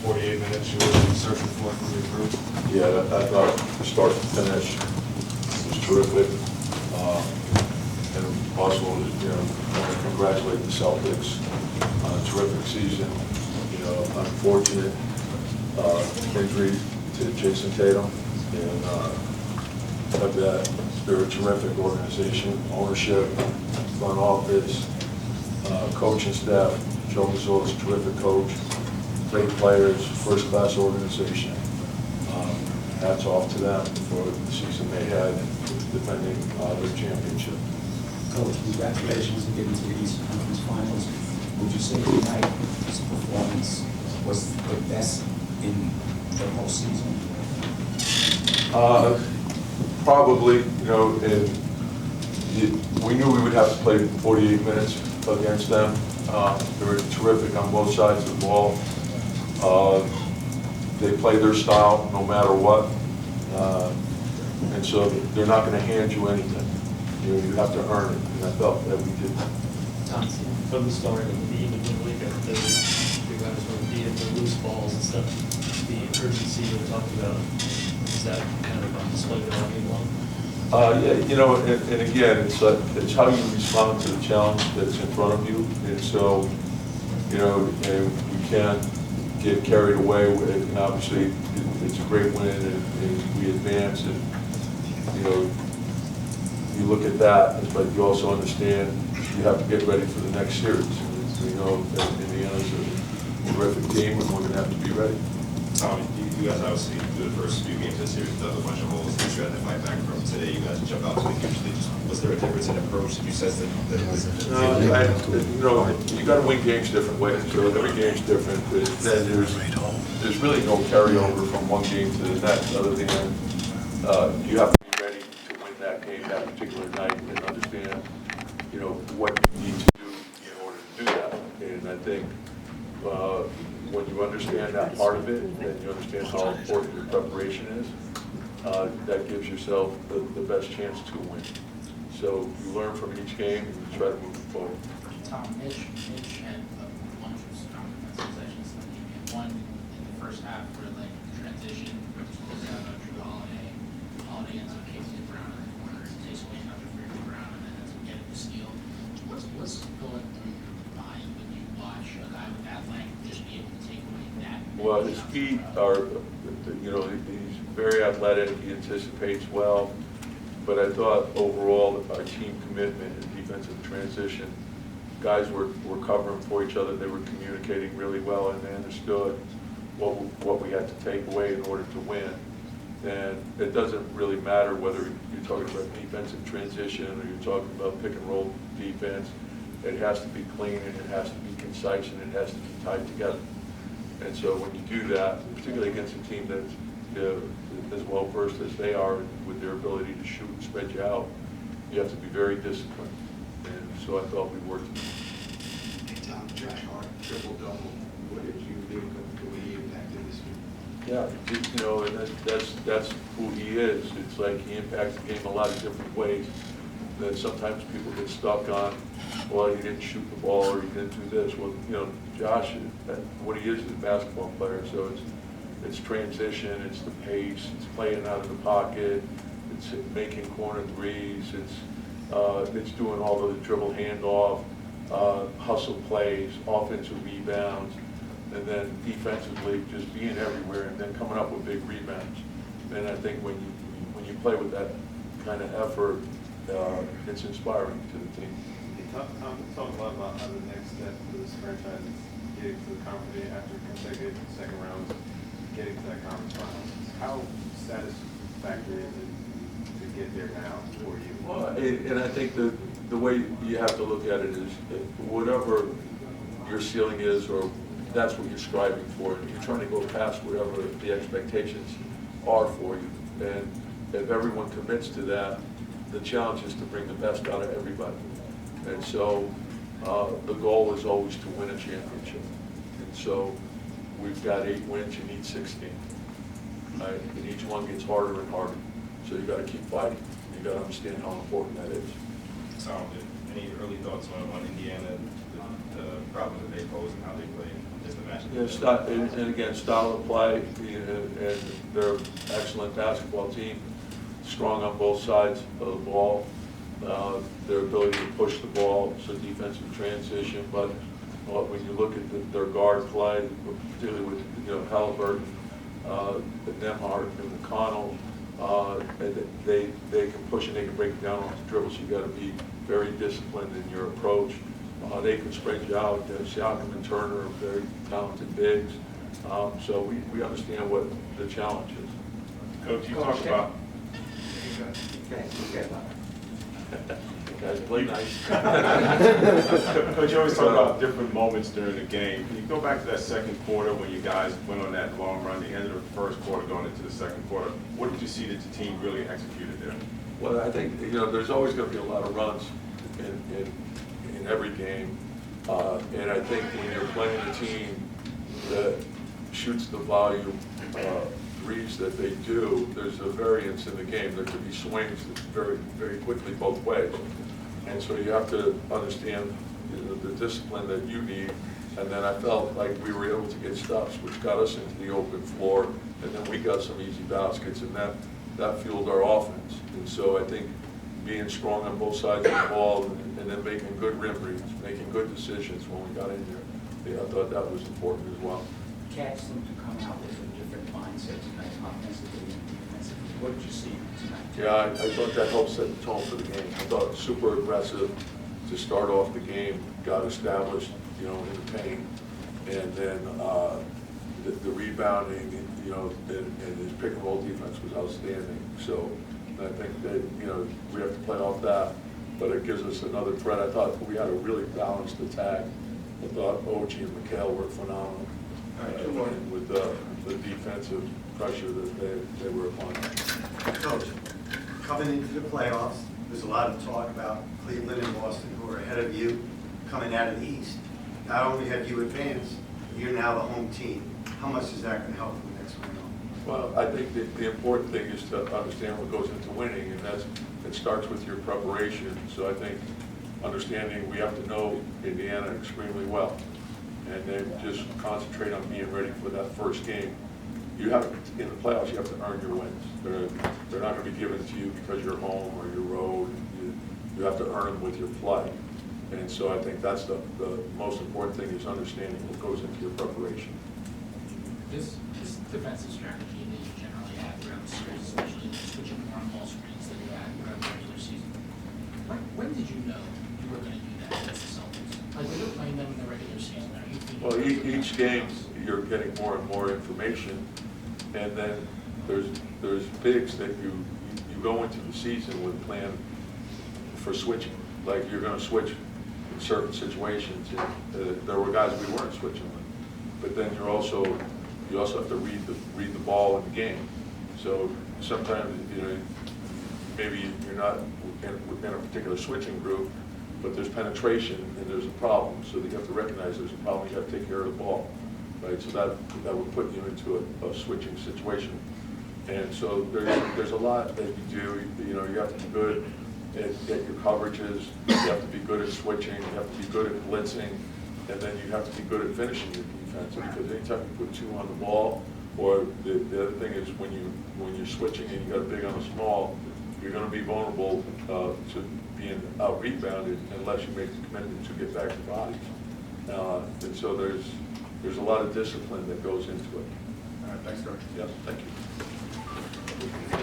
48 minutes you were searching for from your group? Yeah, I thought the start to finish was terrific. And also, I want to congratulate the Celtics on a terrific season. Unfortunate injury to Jason Tatum, and of that, they're a terrific organization, ownership, front office, coaching staff. Joe Mazzola is a terrific coach, great players, first-class organization. Hats off to them for the season they had, defending their championship. Coach, congratulations on getting to the Eastern Conference Finals. Would you say tonight's performance was the best in the whole season? Probably, and we knew we would have to play 48 minutes against them. They were terrific on both sides of the ball. They play their style no matter what, and so they're not going to hand you anything. You have to earn it, and I felt that we did. From the start of the even the week after you guys were beating the loose balls and stuff, the urgency you were talking about, is that kind of on display all game long? Yeah, and again, it's how you respond to the challenge that's in front of you, and so, and we can't get carried away with it, and obviously it's a great win, and we advance, and you look at that, but you also understand you have to get ready for the next series. We know that Indiana's a terrific team, and we're going to have to be ready. Tom, you guys obviously, through the first few games of the series, dug a bunch of holes that you had to fight back from. Today, you guys jump out to the huge lead. Was there a difference in approach that you said that was? You got to win games different ways. So every game's different. There's really no carryover from one game to the next, other than you have to be ready to win that game that particular night and understand, what you need to do in order to do that. And I think when you understand that part of it, and you understand how important your preparation is, that gives yourself the best chance to win. So you learn from each game and you try to move forward. Tom, Mitch had a bunch of strong defensive possessions. He had one in the first half where transition, which was out on Drew Holiday. Holiday ends up kicking it around in the corner, takes away another free round, and then ends up getting the steal. What's going through your mind when you watch a guy with that length just be able to take away that? Well, his feet are, he's very athletic, he anticipates well, but I thought overall our team commitment and defensive transition, guys were covering for each other, they were communicating really well, and they understood what we had to take away in order to win. And it doesn't really matter whether you're talking about defensive transition or you're talking about pick and roll defense. It has to be clean, and it has to be concise, and it has to be tied together. And so when you do that, particularly against a team that's as well versed as they are with their ability to shoot and spread you out, you have to be very disciplined. And so I thought we worked. Hey Tom, Josh Hart, triple-double. What did you think of the way he impacted this game? Yeah, and that's who he is. It's like he impacts the game a lot of different ways. That sometimes people get stuck on, well, he didn't shoot the ball or he didn't do this. Well, Josh, what he is a basketball player. So it's transition, it's the pace, it's playing out of the pocket, it's making corner threes, it's doing all the dribble handoff, hustle plays, offensive rebounds, and then defensively just being everywhere and then coming up with big rebounds. And I think when you play with that kind of effort, it's inspiring to the team. Talk a lot about how the next step for this franchise is getting to the conference after consecutive second rounds, getting to that conference finals. How satisfactory is it to get there now for you? Well, and I think the way you have to look at it is whatever your ceiling is, or that's what you're striving for, and you're trying to go past whatever the expectations are for you. And if everyone commits to that, the challenge is to bring the best out of everybody. And so the goal is always to win a championship. And so we've got 8 wins, you need 16. Right? And each one gets harder and harder. So you got to keep fighting. You got to understand how important that is. Tom, any early thoughts on Indiana, the problems that they pose and how they play, just the match. And again, style of play, and they're an excellent basketball team, strong on both sides of the ball. Their ability to push the ball, so defensive transition, but when you look at their guard play, particularly with Halliburton, Nemhart, and McConnell, they can push and they can break it down off the dribble, so you got to be very disciplined in your approach. They can spread you out. Siakam and Turner are very talented bigs, so we understand what the challenge is. Coach, you talked about. Guys play nice. Coach, you always talk about different moments during the game. Can you go back to that second quarter when you guys went on that long run, the end of the first quarter going into the second quarter? What did you see that the team really executed there? Well, I think, there's always going to be a lot of runs in every game. And I think when you're playing a team that shoots the volume threes that they do, there's a variance in the game. There could be swings very, very quickly both ways. And so you have to understand the discipline that you need. And then I felt like we were able to get stops, which got us into the open floor. And then we got some easy baskets, and that fueled our offense. And so I think being strong on both sides of the ball and then making good rim reads, making good decisions when we got in there, I thought that was important as well. Cats seem to come out with a different mindset tonight, offensively and defensively. What did you see tonight? Yeah, I thought that helped set the tone for the game. I thought super aggressive to start off the game, got established, in the paint, and then the rebounding, and his pick and roll defense was outstanding. So I think that we have to play off that, but it gives us another threat. I thought we had a really balanced attack. I thought OG and Mikhail were phenomenal with the defensive pressure that they were applying. Coach, coming into the playoffs, there's a lot of talk about Cleveland and Boston, who are ahead of you coming out of the East. Not only have you advanced, you're now the home team. How much is that going to help in the next round? Well, I think that the important thing is to understand what goes into winning, and it starts with your preparation. So I think understanding we have to know Indiana extremely well, and then just concentrate on being ready for that first game. In the playoffs, you have to earn your wins. They're not going to be given to you because you're home or you're road. You have to earn them with your play. And so I think that's the most important thing, is understanding what goes into your preparation. This defensive strategy that you generally have throughout the series, especially switching more on ball screens that you had throughout the regular season. When did you know you were going to do that against the Celtics? Like, when you're playing them in the regular season, are you thinking? Well, each game you're getting more and more information, and then there's bigs that you go into the season with a plan for switching. Like, you're going to switch in certain situations. There were guys we weren't switching with, but then you also have to read the ball in the game. So sometimes maybe you're not in a particular switching group, but there's penetration and there's a problem. So you have to recognize there's a problem. You have to take care of the ball, right? So that would put you into a switching situation. And so there's a lot that you do. You have to be good at your coverages. You have to be good at switching. You have to be good at blitzing, and then you have to be good at finishing your defense. Because anytime you put two on the ball, or the other thing is when you're switching and you got a big on a small, you're going to be vulnerable to being out rebounded unless you make the commitment to get back to bodies. And so there's a lot of discipline that goes into it. All right, thanks, Coach. Yeah, thank you.